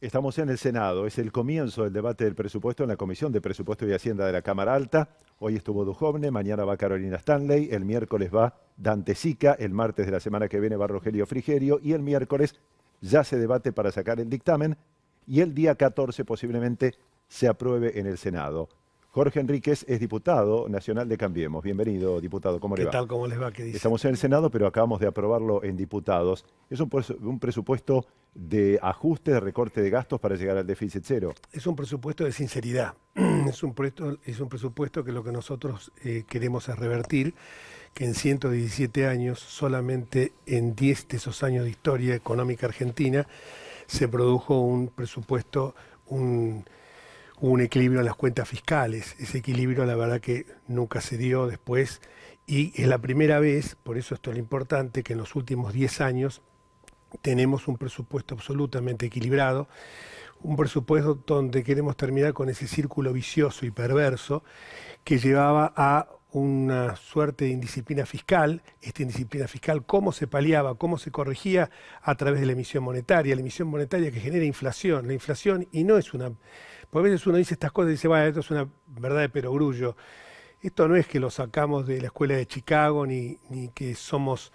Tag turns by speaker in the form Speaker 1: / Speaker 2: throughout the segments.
Speaker 1: Estamos en el Senado, es el comienzo del debate del presupuesto en la Comisión de Presupuesto y Hacienda de la Cámara Alta. Hoy estuvo Duhovne, mañana va Carolina Stanley, el miércoles va Dante Sica, el martes de la semana que viene va Rogelio Frigerio y el miércoles ya se debate para sacar el dictamen y el día 14 posiblemente se apruebe en el Senado. Jorge Enríquez es diputado nacional de Cambiemos. Bienvenido, diputado. ¿Cómo le
Speaker 2: ¿Qué
Speaker 1: va?
Speaker 2: tal? ¿Cómo les va? ¿Qué dice?
Speaker 1: Estamos en el Senado, pero acabamos de aprobarlo en diputados. Es un presupuesto de ajuste, de recorte de gastos para llegar al déficit cero.
Speaker 2: Es un presupuesto de sinceridad. Es un presupuesto que lo que nosotros queremos es revertir, que en 117 años, solamente en 10 de esos años de historia económica argentina, se produjo un presupuesto, un equilibrio en las cuentas fiscales. Ese equilibrio, la verdad que nunca se dio después, y es la primera vez, por eso esto es lo importante, que en los últimos 10 años tenemos un presupuesto absolutamente equilibrado, un presupuesto donde queremos terminar con ese círculo vicioso y perverso que llevaba a una suerte de indisciplina fiscal. Esta indisciplina fiscal, ¿cómo se paliaba, cómo se corregía? A través de la emisión monetaria que genera inflación. La inflación, y no es una... Por veces uno dice estas cosas y dice, bueno, esto es una verdad de perogrullo. Esto no es que lo sacamos de la escuela de Chicago, ni que somos...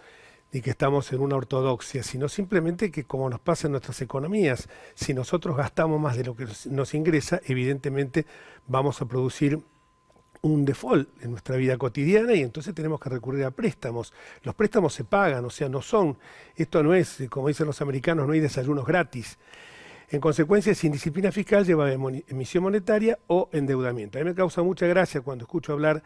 Speaker 2: ni que estamos en una ortodoxia, sino simplemente que, como nos pasa en nuestras economías, si nosotros gastamos más de lo que nos ingresa, evidentemente vamos a producir un default en nuestra vida cotidiana y entonces tenemos que recurrir a préstamos. Los préstamos se pagan, o sea, no son, esto no es, como dicen los americanos, no hay desayunos gratis. En consecuencia, sin disciplina fiscal lleva a emisión monetaria o endeudamiento. A mí me causa mucha gracia cuando escucho hablar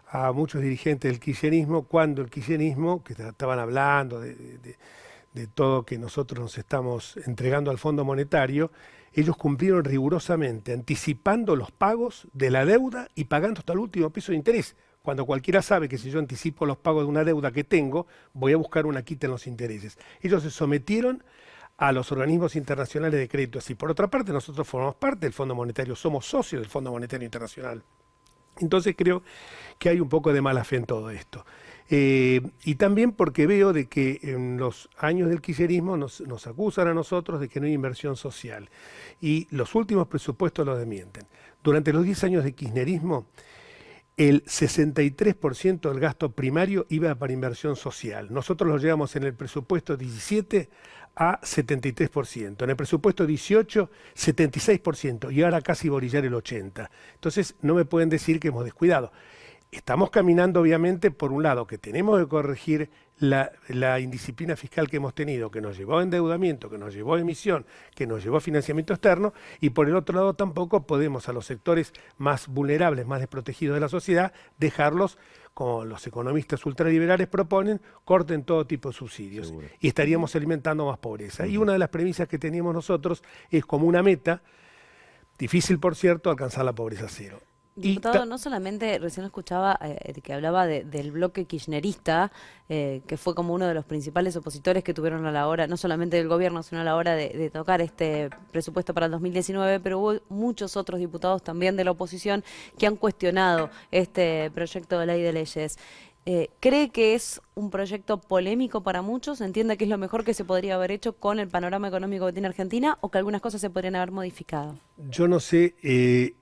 Speaker 2: a muchos dirigentes del kirchnerismo, cuando el kirchnerismo, que estaban hablando de todo que nosotros nos estamos entregando al Fondo Monetario, ellos cumplieron rigurosamente, anticipando los pagos de la deuda y pagando hasta el último peso de interés. Cuando cualquiera sabe que si yo anticipo los pagos de una deuda que tengo, voy a buscar una quita en los intereses. Ellos se sometieron a los organismos internacionales de crédito así. Por otra parte, nosotros formamos parte del Fondo Monetario, somos socios del Fondo Monetario Internacional. Entonces creo que hay un poco de mala fe en todo esto. Y también porque veo de que en los años del kirchnerismo nos acusan a nosotros de que no hay inversión social. Y los últimos presupuestos lo desmienten. Durante los 10 años de kirchnerismo, el 63% del gasto primario iba para inversión social. Nosotros lo llevamos en el presupuesto 17 a 73%, en el presupuesto 18, 76%, y ahora casi borillar el 80%. Entonces no me pueden decir que hemos descuidado. Estamos caminando obviamente por un lado que tenemos que corregir la indisciplina fiscal que hemos tenido, que nos llevó a endeudamiento, que nos llevó a emisión, que nos llevó a financiamiento externo, y por el otro lado tampoco podemos a los sectores más vulnerables, más desprotegidos de la sociedad, dejarlos, como los economistas ultraliberales proponen, corten todo tipo de subsidios.
Speaker 1: Seguro.
Speaker 2: Y estaríamos alimentando más pobreza. Y una de las premisas que teníamos nosotros es como una meta, difícil por cierto, alcanzar la pobreza cero.
Speaker 3: Diputado, no solamente, recién escuchaba que hablaba del bloque kirchnerista, que fue como uno de los principales opositores que tuvieron a la hora, no solamente del gobierno, sino a la hora de tocar este presupuesto para el 2019, pero hubo muchos otros diputados también de la oposición que han cuestionado este proyecto de ley de leyes. ¿Cree que es un proyecto polémico para muchos? ¿Entiende que es lo mejor que se podría haber hecho con el panorama económico que tiene Argentina o que algunas cosas se podrían haber modificado?
Speaker 2: Yo no sé,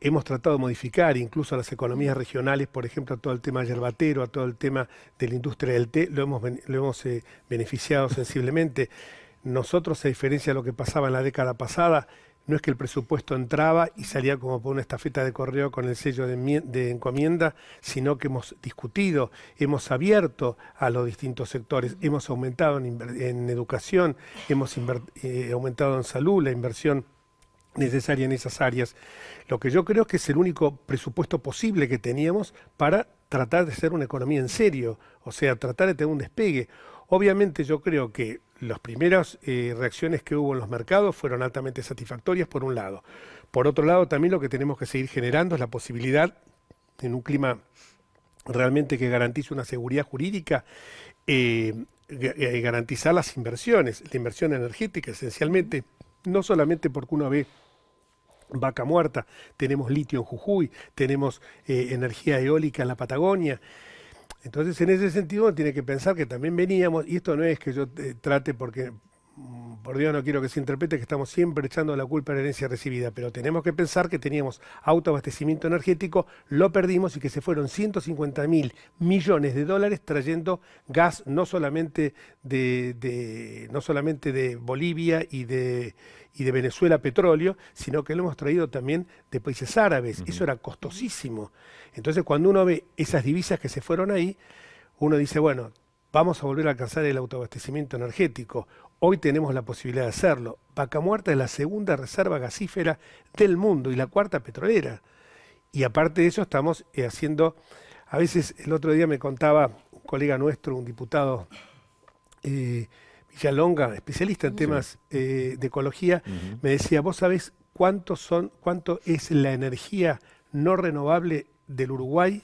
Speaker 2: hemos tratado de modificar incluso a las economías regionales, por ejemplo, a todo el tema yerbatero, a todo el tema de la industria del té, lo hemos beneficiado sensiblemente. Nosotros, a diferencia de lo que pasaba en la década pasada, no es que el presupuesto entraba y salía como por una estafeta de correo con el sello de encomienda, sino que hemos discutido, hemos abierto a los distintos sectores, hemos aumentado en educación, hemos aumentado en salud la inversión necesaria en esas áreas. Lo que yo creo es que es el único presupuesto posible que teníamos para tratar de hacer una economía en serio, o sea, tratar de tener un despegue. Obviamente yo creo que las primeras reacciones que hubo en los mercados fueron altamente satisfactorias por un lado. Por otro lado, también lo que tenemos que seguir generando es la posibilidad, en un clima realmente que garantice una seguridad jurídica, garantizar las inversiones, la inversión energética esencialmente, no solamente porque uno ve Vaca Muerta, tenemos litio en Jujuy, tenemos energía eólica en la Patagonia. Entonces, en ese sentido, uno tiene que pensar que también veníamos, y esto no es que yo trate porque por Dios no quiero que se interprete que estamos siempre echando la culpa a la herencia recibida, pero tenemos que pensar que teníamos autoabastecimiento energético, lo perdimos y que se fueron 150.000 millones de dólares trayendo gas no solamente de Bolivia y de Venezuela petróleo, sino que lo hemos traído también de países árabes. Eso era costosísimo. Entonces cuando uno ve esas divisas que se fueron ahí, uno dice, bueno, vamos a volver a alcanzar el autoabastecimiento energético. Hoy tenemos la posibilidad de hacerlo. Vaca Muerta es la segunda reserva gasífera del mundo y la cuarta petrolera. Y aparte de eso estamos haciendo, a veces el otro día me contaba un colega nuestro, un diputado Villalonga, especialista en temas de ecología, me decía, ¿vos sabés cuánto es la energía no renovable del Uruguay?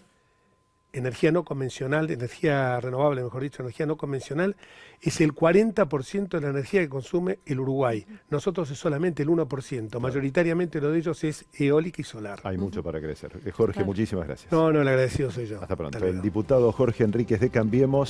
Speaker 2: Energía no convencional, energía renovable, mejor dicho, energía no convencional, es el 40% de la energía que consume el Uruguay. Nosotros es solamente el 1%, claro. Mayoritariamente lo de ellos es eólica y solar.
Speaker 1: Hay mucho para crecer. Jorge, muchísimas gracias.
Speaker 2: No, el agradecido soy yo.
Speaker 1: Hasta pronto. El diputado Jorge Enríquez de Cambiemos.